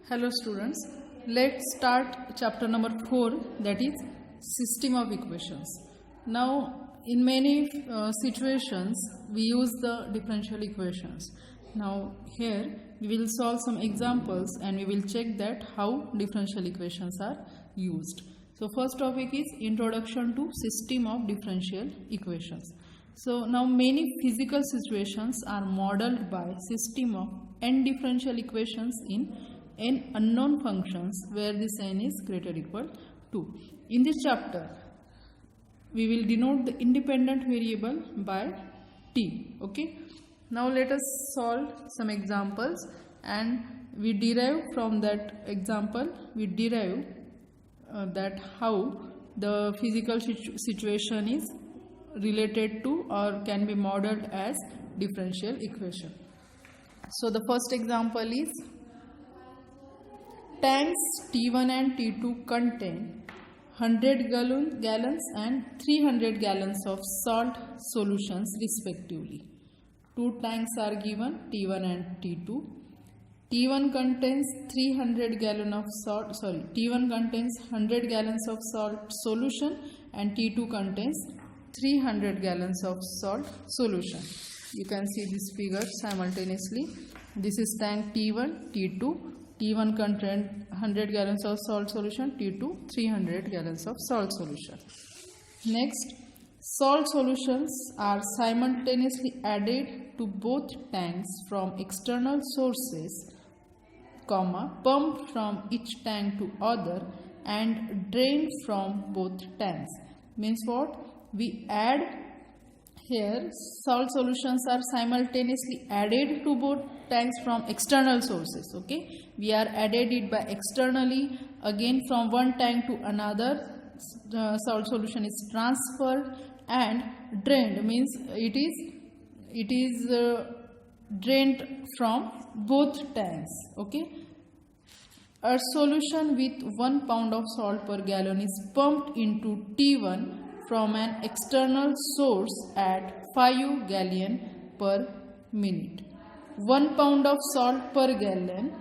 Hello students, let's start chapter number 4, that is system of equations. Now in many situations we use the differential equations. Now here we will solve some examples and we will check that how differential equations are used. So first topic is introduction to system of differential equations. So now many physical situations are modeled by system of n differential equations in n unknown functions where this n is greater or equal to. In this chapter we will denote the independent variable by t. Okay. Now let us solve some examples and we derive from that example, we derive that how the physical situation is related to or can be modeled as differential equation. So the first example is tanks T1 and T2 contain 100 gallons and 300 gallons of salt solutions respectively. Two tanks are given, T1 and T2. T1 contains 300 gallons of salt, T1 contains 100 gallons of salt solution and T2 contains 300 gallons of salt solution. You can see this figure simultaneously. This is tank T1, T2. T1 contains 100 gallons of salt solution, T2 300 gallons of salt solution. Next, salt solutions are simultaneously added to both tanks from external sources, pumped from each tank to other and drained from both tanks. Means what? We add here salt solutions are simultaneously added to both tanks from external sources. Okay, we are added it by externally, again from one tank to another salt solution is transferred, and drained means it is drained from both tanks. Okay, a solution with 1 pound of salt per gallon is pumped into T1 from an external source at 5 gallon per minute. 1 pound of salt per gallon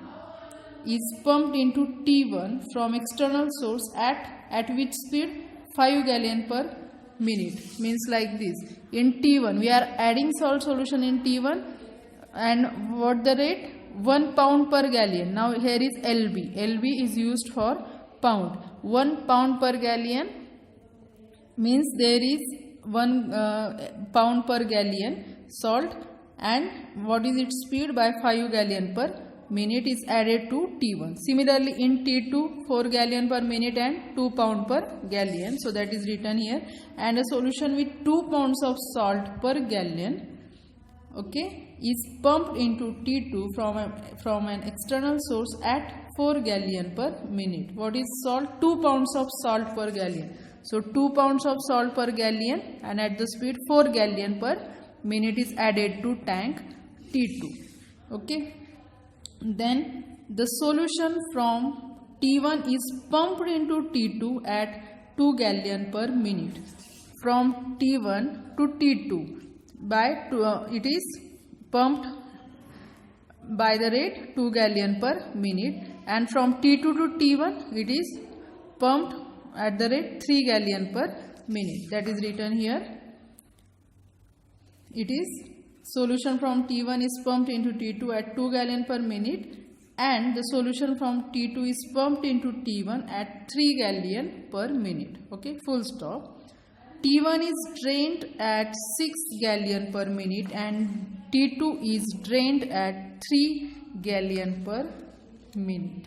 is pumped into T1 from external source at which speed? 5 gallon per minute. Means like this. In T1 we are adding salt solution in T1 and what the rate? 1 pound per gallon. Now here is LB. LB is used for pound. 1 pound per gallon means there is 1 pound per gallon salt, and what is its speed? By 5 gallon per minute is added to T1. Similarly in T2 4 gallon per minute and 2 pound per gallon. So that is written here. And a solution with 2 pounds of salt per gallon, okay, is pumped into T2 from an external source at 4 gallon per minute. What is salt? 2 pounds of salt per gallon. So 2 pounds of salt per gallon and at the speed 4 gallon per minute is added to tank T2. Okay. Then the solution from T1 is pumped into T2 at 2 gallon per minute. From T1 to T2 it is pumped by the rate 2 gallon per minute, and from T2 to T1 it is pumped at the rate 3 gallon per minute. That is written here. It is solution from T1 is pumped into T2 at 2 gallon per minute, and the solution from T2 is pumped into T1 at 3 gallon per minute. Okay, full stop. T1 is drained at 6 gallon per minute and T2 is drained at 3 gallon per minute.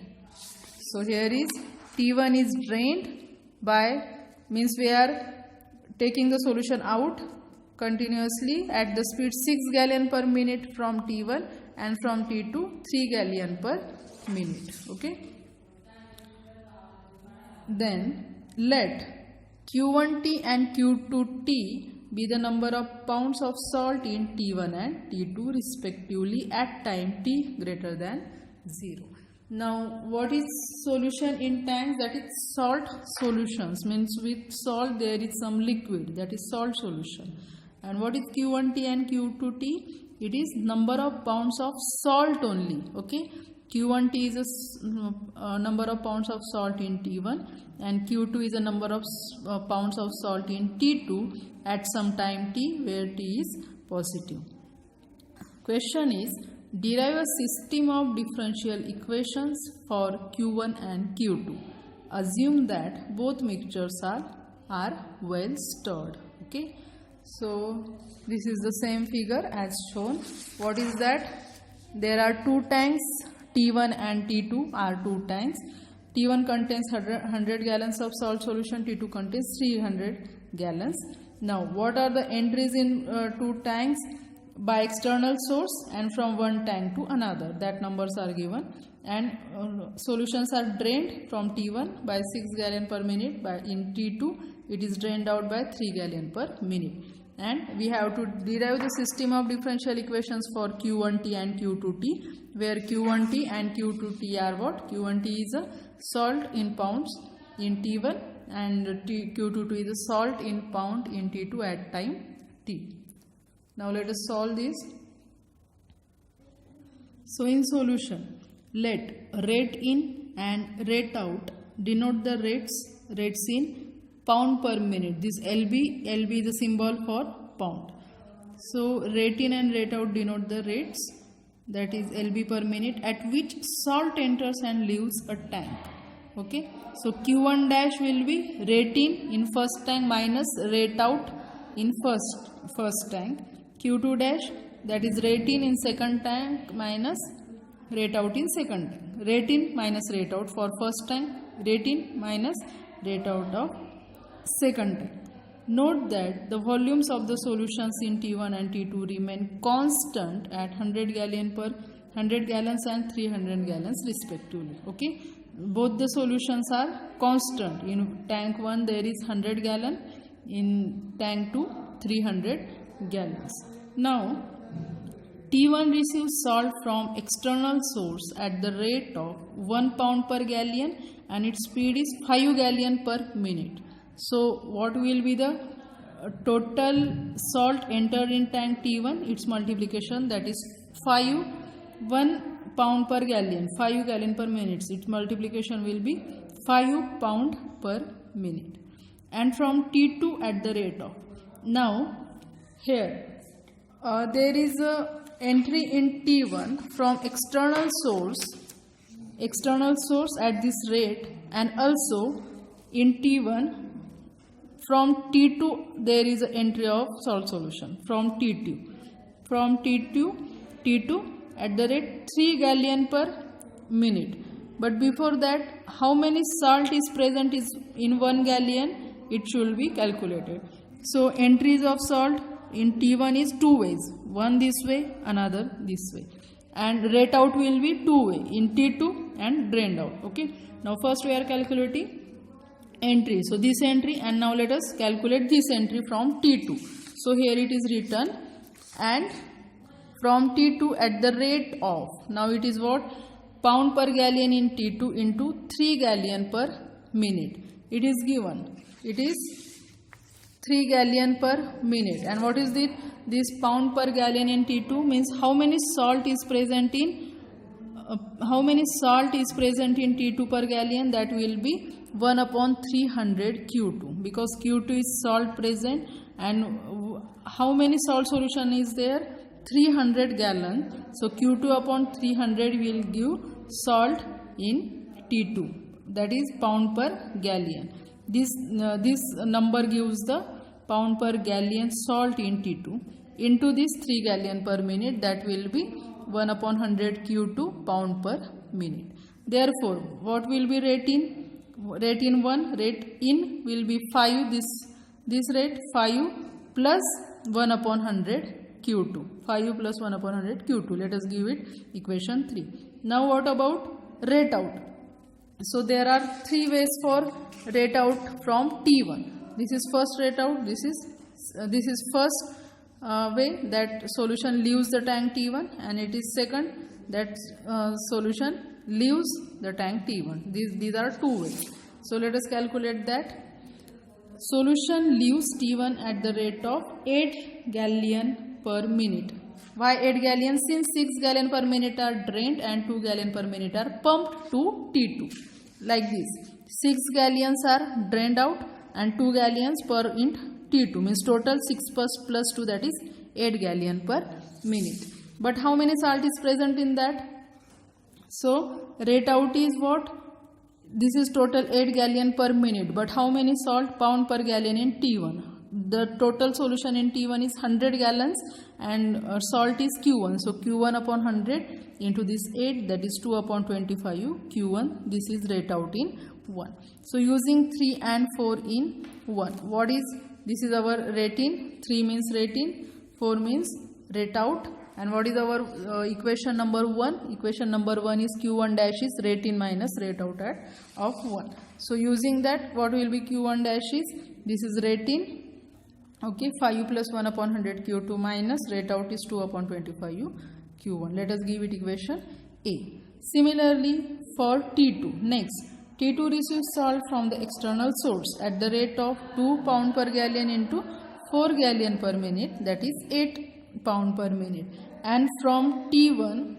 So here is T1 is drained by, means we are taking the solution out continuously at the speed 6 gallon per minute from T1, and from T2 3 gallon per minute. Okay. Then let Q1T and Q2T be the number of pounds of salt in T1 and T2 respectively at time t greater than 0. Now what is solution in tanks? That is salt solutions, means with salt there is some liquid, that is salt solution. And what is Q1T and Q2T? It is number of pounds of salt only. Okay, Q1T is a number of pounds of salt in T1 and Q2 is a number of pounds of salt in T2 at some time T where T is positive. Question is, derive a system of differential equations for Q1 and Q2. Assume that both mixtures are well stored. Okay. So this is the same figure as shown. What is that? There are two tanks, T1 and T2 are two tanks. T1 contains 100 gallons of salt solution, T2 contains 300 gallons. Now what are the entries in two tanks? By external source and from one tank to another, that numbers are given, and solutions are drained from T1 by 6 gallon per minute, in T2 it is drained out by 3 gallon per minute, and we have to derive the system of differential equations for Q1T and Q2T, where Q1T and Q2T are what? Q1T is a salt in pounds in T1 and Q2T is a salt in pound in T2 at time T. Now let us solve this. So in solution, let rate in and rate out denote the rates in pound per minute. This LB is a symbol for pound. So rate in and rate out denote the rates, that is LB per minute, at which salt enters and leaves a tank. Okay. So Q1 dash will be rate in first tank minus rate out in first tank. Q2 dash, that is rate in second tank minus rate out in second tank. Rate in minus rate out for first tank, rate in minus rate out of second tank. Note that the volumes of the solutions in T1 and T2 remain constant at 100 gallons and 300 gallons respectively. Okay, both the solutions are constant. In tank 1 there is 100 gallon, in tank 2 300 gallons. Now T1 receives salt from external source at the rate of 1 pound per gallon and its speed is 5 gallon per minute. So what will be the total salt entered in tank T1? Its multiplication, that is 1 pound per gallon, 5 gallon per minute. Its multiplication will be 5 pound per minute. And from T2 at the rate of. Now here there is a entry in T1 from external source at this rate, and also in T1 from T2 there is an entry of salt solution from T2 at the rate 3 gallon per minute. But before that, how many salt is present is in 1 gallon, it should be calculated. So entries of salt in T1 is two ways, one this way, another this way, and rate out will be two way, in T2 and drained out. Okay, now first we are calculating entry, so this entry, and now let us calculate this entry from T2. So here it is written, and from T2 at the rate of, now it is what? Pound per gallon in T2 into 3 gallon per minute. It is given, it is 3 gallon per minute. And what is this pound per gallon in T2 means how many salt is present in T2 per gallon? That will be 1 upon 300 Q2, because Q2 is salt present, and how many salt solution is there? 300 gallon. So Q2 upon 300 will give salt in T2, that is pound per gallon. This number gives the pound per gallon salt in T2 into this 3 gallon per minute, that will be 1 upon 100 Q2 pound per minute. Therefore, what will be rate in? Rate in 1, rate in will be 5, this rate 5 plus 1 upon 100 Q2. 5 plus 1 upon 100 Q2. Let us give it equation 3. Now what about rate out? So there are three ways for rate out from T1. This is first rate out. This is first way, that solution leaves the tank T1, and it is second, that solution leaves the tank T1. These are two ways. So let us calculate that. Solution leaves T1 at the rate of 8 gallon per minute. Why 8 gallons? Since 6 gallon per minute are drained and 2 gallon per minute are pumped to T2. Like this. 6 gallons are drained out and 2 gallons per int T2 means total 6 plus 2, that is 8 gallon per minute. But how many salt is present in that? So rate out is what? This is total 8 gallon per minute, but how many salt pound per gallon in T1? The total solution in T1 is 100 gallons and salt is Q1. So Q1 upon 100 into this 8, that is 2 upon 25 Q1. This is rate out in 1. So using 3 and 4 in 1. What is, this is our rate in, 3 means rate in, 4 means rate out. And what is our equation number 1? Equation number 1 is Q1 dash is rate in minus rate out of 1. So using that, what will be Q1 dash is, this is rate in, okay, 5 plus 1 upon 100 Q2 minus rate out is 2 upon 25 Q1. Let us give it equation A. Similarly for T2, next, T2 receives salt from the external source at the rate of 2 pound per gallon into 4 gallon per minute, that is 8 pound per minute, and from T1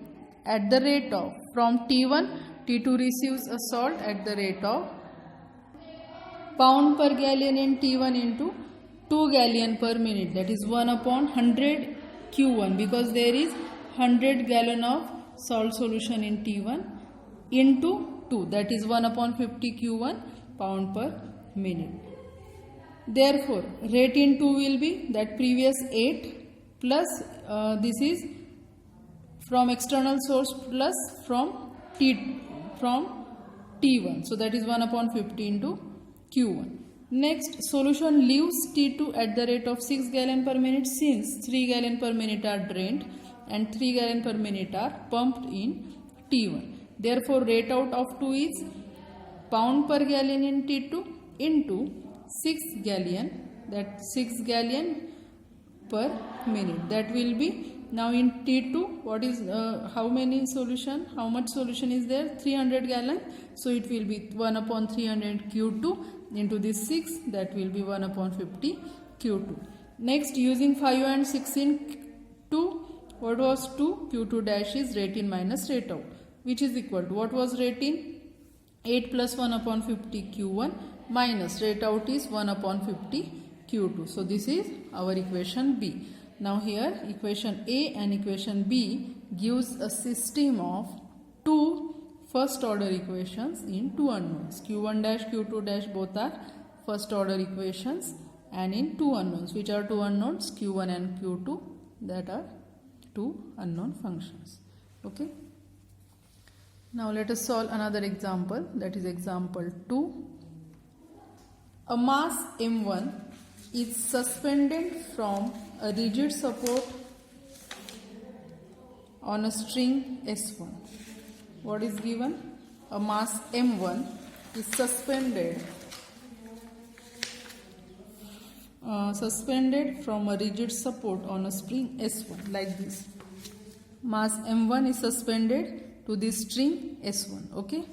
at the rate of, from T1 T2 receives a salt at the rate of pound per gallon in T1 into 2 gallon per minute, that is 1 upon 100 Q1, because there is 100 gallon of salt solution in T1 into 2, that is 1 upon 50 Q1 pound per minute. Therefore rate in 2 will be that previous 8 plus this is from external source plus from T1. So that is 1 upon 50 into Q1. Next, solution leaves T2 at the rate of 6 gallon per minute since 3 gallon per minute are drained and 3 gallon per minute are pumped in T1. Therefore rate out of 2 is pound per gallon in T2 into 6 gallon, that 6 gallon per minute, that will be, now in T2 what is how many solution, how much solution is there? 300 gallon. So it will be 1 upon 300 Q2 into this 6, that will be 1 upon 50 Q2. Next, using 5 and 6 in 2, what was 2? Q2 dash is rate in minus rate out, which is equal to, what was rate in? 8 plus 1 upon 50 Q1 minus rate out is 1 upon 50 Q2. So this is our equation B. Now here equation A and equation B gives a system of two first order equations in two unknowns. Q1 dash, Q2 dash both are first order equations, and in two unknowns. Which are two unknowns? Q1 and Q2, that are two unknown functions. Okay. Now let us solve another example, that is example 2. A mass M1 is suspended from a rigid support on a string S1. What is given? A mass M1 is suspended from a rigid support on a spring S1, like this. Mass M1 is suspended to this string S1. Okay.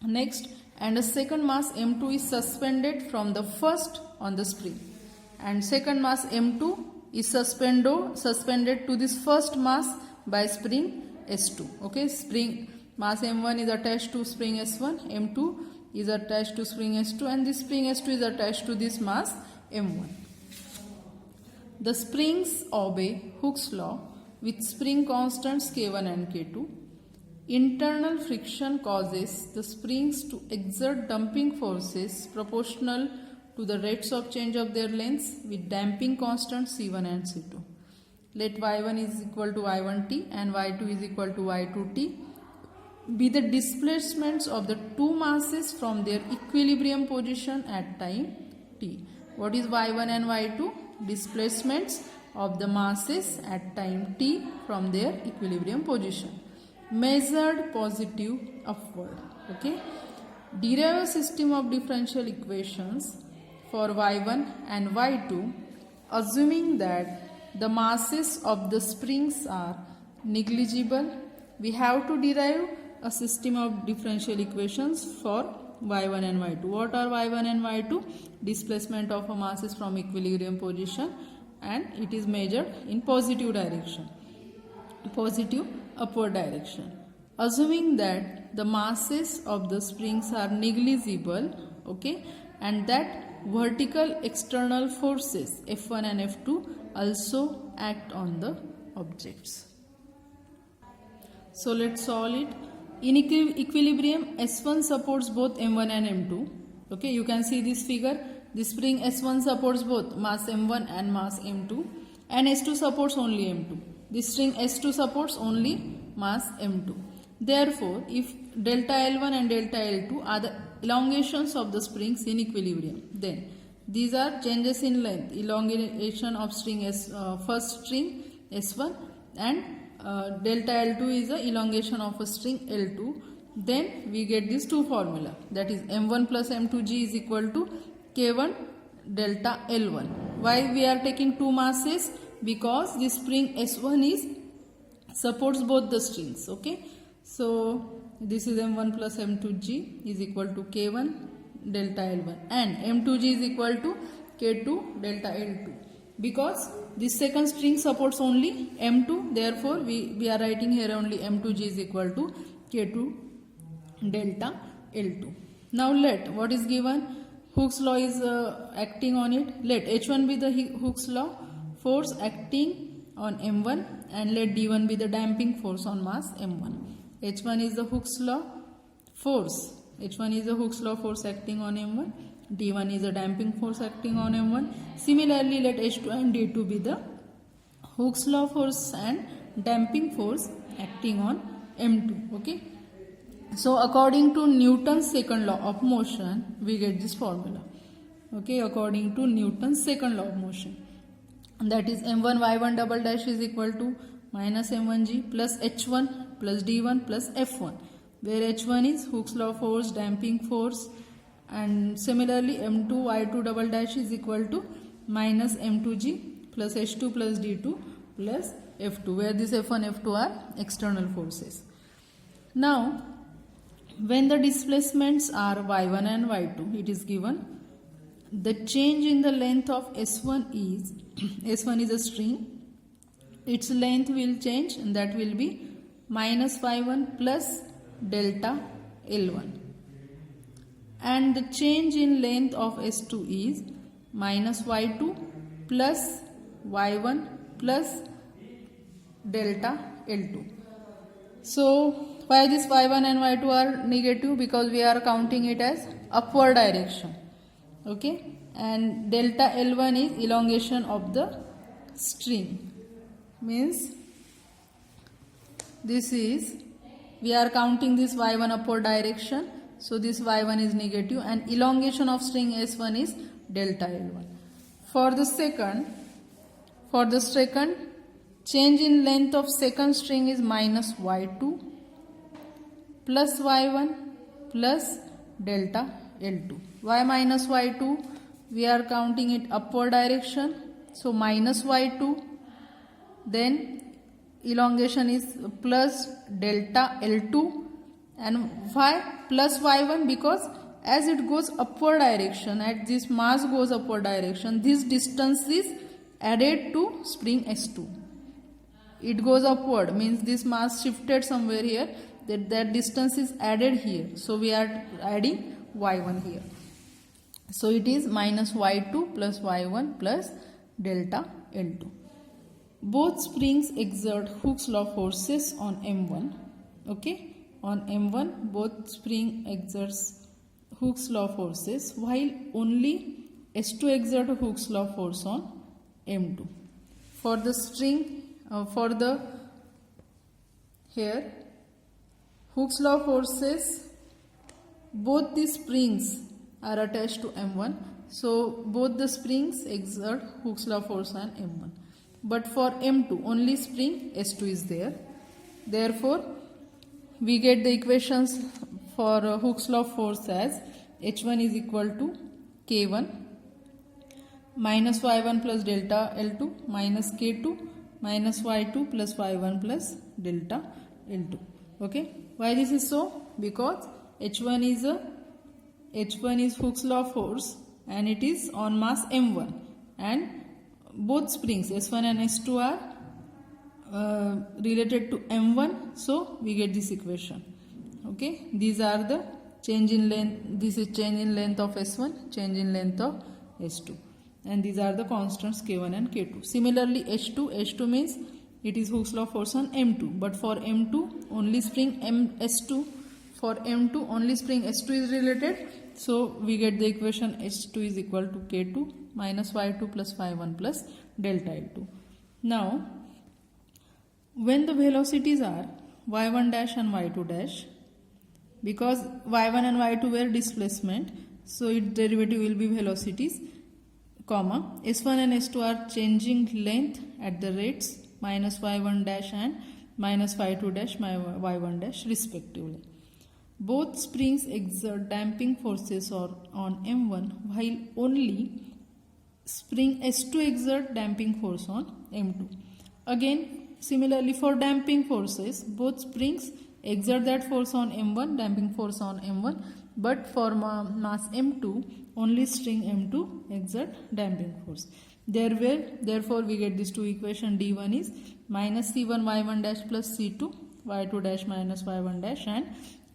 Next, and a second mass M2 is suspended from the first on the spring, and second mass M2 is suspended to this first mass by spring S2. Okay, spring mass M1 is attached to spring S1, M2 is attached to spring S2, and this spring S2 is attached to this mass M1. The springs obey Hooke's law with spring constants K1 and K2. Internal friction causes the springs to exert damping forces proportional to the rates of change of their lengths with damping constants C1 and C2. Let Y1 is equal to Y1t and Y2 is equal to Y2t be the displacements of the two masses from their equilibrium position at time t. What is Y1 and Y2? Displacements of the masses at time t from their equilibrium position, measured positive upward. Okay. Derive a system of differential equations for Y1 and Y2 assuming that the masses of the springs are negligible. We have to derive a system of differential equations for Y1 and Y2. What are Y1 and Y2? Displacement of a masses from equilibrium position and it is measured in positive direction, positive upward direction. Assuming that the masses of the springs are negligible, okay, and that vertical external forces F1 and F2 also act on the objects. So let's solve it. In equilibrium, S1 supports both M1 and M2. Okay, you can see this figure. The spring S1 supports both mass M1 and mass M2, and S2 supports only M2. The string S2 supports only mass M2. Therefore, if delta L1 and delta L2 are the elongations of the springs in equilibrium, then these are changes in length, elongation of string first string S1, and delta L2 is the elongation of a string L2. Then we get these two formula, that is M1 plus M2G is equal to K1 delta L1. Why we are taking two masses? Because the spring S1 is supports both the strings. Okay, so this is M1 plus M2G is equal to K1 delta L1, and M2G is equal to K2 delta L2. Because this second string supports only M2, therefore we are writing here only M2G is equal to K2 delta L2. Now let what is given, Hooke's law is acting on it. Let H1 be the Hooke's law force acting on M1, and let D1 be the damping force on mass M1. H1 is the Hooke's law force. H1 is the Hooke's law force acting on M1. D1 is a damping force acting on M1. Similarly, let H2 and D2 be the Hooke's law force and damping force acting on M2. Okay. So according to Newton's second law of motion, we get this formula. Okay, according to Newton's second law of motion, that is M1 Y1 double dash is equal to minus M1G plus H1 plus D1 plus F1, where H1 is Hooke's law force, damping force, and similarly M2 Y2 double dash is equal to minus M2G plus H2 plus D2 plus F2, where this F1 F2 are external forces. Now when the displacements are Y1 and Y2, it is given the change in the length of S1 is S1 is a string, its length will change, and that will be minus Y1 plus delta L1, and the change in length of S2 is minus Y2 plus Y1 plus delta L2. So why this Y1 and Y2 are negative? Because we are counting it as upward direction. Okay, and delta L1 is elongation of the string, means this is, we are counting this Y1 upward direction, so this Y1 is negative, and elongation of string S1 is delta L1. For the second change in length of second string is minus Y2 plus Y1 plus delta L2. Why minus Y2? We are counting it upward direction, so minus Y2, then elongation is plus delta L2, and why plus Y1? Because as it goes upward direction, as this mass goes upward direction, this distance is added to spring S2. It goes upward, means this mass shifted somewhere here, that distance is added here, so we are adding Y1 here. So it is minus Y2 plus Y1 plus delta L2. Both springs exert Hooke's law forces on M1. Okay, on M1 both spring exerts Hooke's law forces, while only S2 exert Hooke's law force on M2. For the string, here Hooke's law forces, both the springs are attached to M1, so both the springs exert Hooke's law force on M1. But for M2, only spring S2 is there. Therefore, we get the equations for Hooke's law force as H1 is equal to K1 minus Y1 plus delta L2 minus K2 minus Y2 plus Y1 plus delta L2. Okay, why this is so? Because H1 is Hooke's law force and it is on mass M1, and both springs S1 and S2 are related to M1, so we get this equation. Okay, these are the change in length. This is change in length of S1, change in length of S2, and these are the constants K1 and K2. Similarly, H2 means it is Hooke's law force on M2, but for M2 only spring S2, for M2 only spring S2 is related, so we get the equation H2 is equal to K2 minus Y2 plus Y1 plus delta L2. Now, when the velocities are Y1 dash and Y2 dash, because Y1 and Y2 were displacement, so its derivative will be velocities, comma, S1 and S2 are changing length at the rates minus Y1 dash and minus Y2 dash Y1 dash respectively. Both springs exert damping forces on M1, while only spring S2 exert damping force on M2. Again, similarly for damping forces, both springs exert that force on M1, damping force on M1, but for mass M2, only string M2 exert damping force. Therefore, we get these two equations. D1 is minus C1 Y1 dash plus C2 Y2 dash minus Y1 dash, and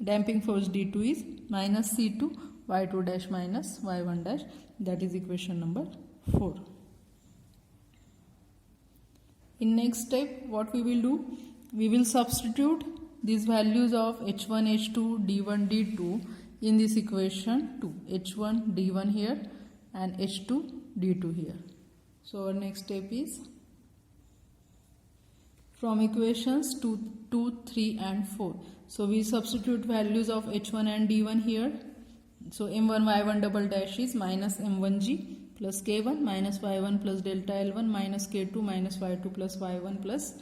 damping force D2 is minus C2 Y2 dash minus Y1 dash. That is equation number 4. In next step, what we will do? We will substitute these values of H1, H2, D1, D2 in this equation 2. H1, D1 here and H2, D2 here. So our next step is from equations 2, 3 and 4. So we substitute values of H1 and D1 here. So M1 Y1 double dash is minus M1G plus K1 minus Y1 plus delta L1 minus K2 minus Y2 plus Y1 plus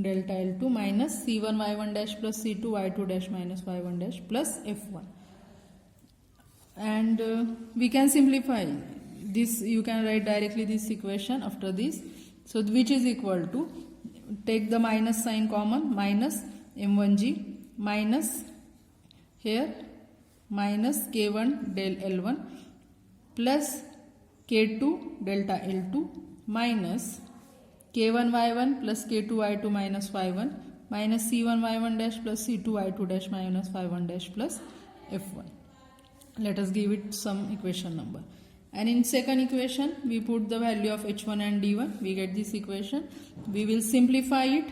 delta L2 minus C1 Y1 dash plus C2 Y2 dash minus Y1 dash plus F1. And we can simplify this. You can write directly this equation after this. So which is equal to, take the minus sign common, minus M1G minus here minus K1 del L1 plus K2 delta L2 minus K1 Y1 plus K2 Y2 minus Y1 minus C1 Y1 dash plus C2 Y2 dash minus Y1 dash plus F1. Let us give it some equation number. And in second equation, we put the value of H1 and D1. We get this equation. We will simplify it.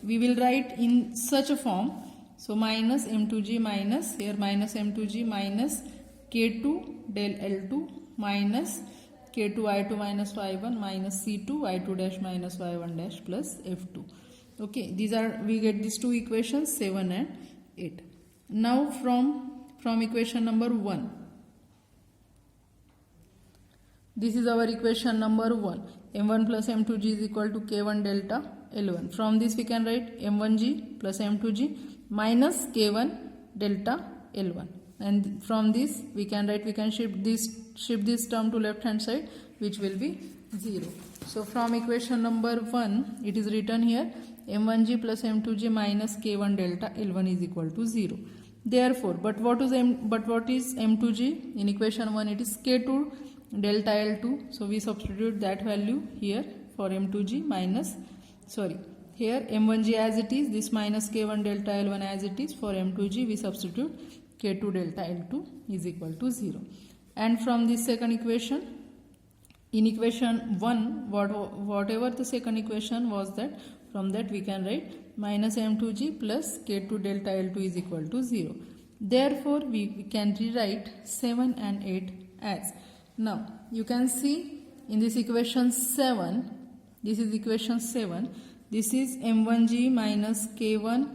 We will write in such a form. So minus M2G minus, here minus M2G minus K2 del L2 minus K2 Y2 minus Y1 minus C2 Y2 dash minus Y1 dash plus F2. Okay, these are, we get these two equations 7 and 8. Now from equation number 1. This is our equation number 1. M1 plus M2G is equal to K1 delta L1. From this we can write M1G plus M2G minus K1 delta L1. And from this we can write, we can shift this term to left hand side, which will be 0. So from equation number 1, it is written here M1G plus M2G minus K1 delta L1 is equal to 0. Therefore, but what is M2G? In equation 1 it is K2 delta L2. So we substitute that value here for M2G minus, here M1G as it is, this minus K1 delta L1 as it is. For M2G we substitute K2 delta L2 is equal to 0. And from this second equation, in equation 1, whatever the second equation was, that from that we can write minus M2G plus K2 delta L2 is equal to 0. Therefore, we can rewrite 7 and 8 as. Now, you can see in this equation 7, this is equation 7, this is M1G minus K1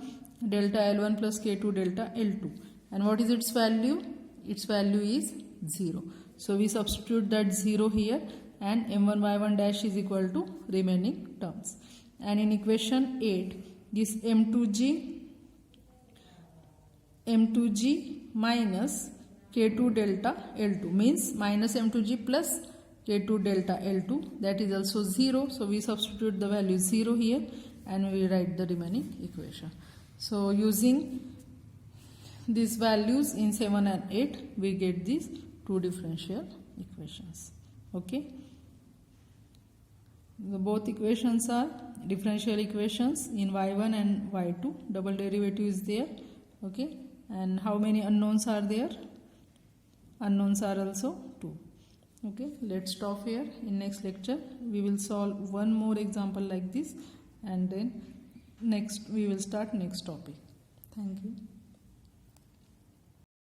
delta L1 plus K2 delta L2. And what is its value? Its value is 0. So we substitute that 0 here, and M1 Y1 dash is equal to remaining terms. And in equation 8, this M2G minus K2 delta L2 means minus M2G plus K2 delta L2, that is also 0. So we substitute the value 0 here and we write the remaining equation. So using these values in 7 and 8, we get these two differential equations. Okay. both equations are differential equations in y1 and y2. Double derivative is there. Okay, and how many unknowns are there? Unknowns are also 2. Okay, let's stop here. In next lecture we will solve one more example like this, and then next we will start next topic. Thank you.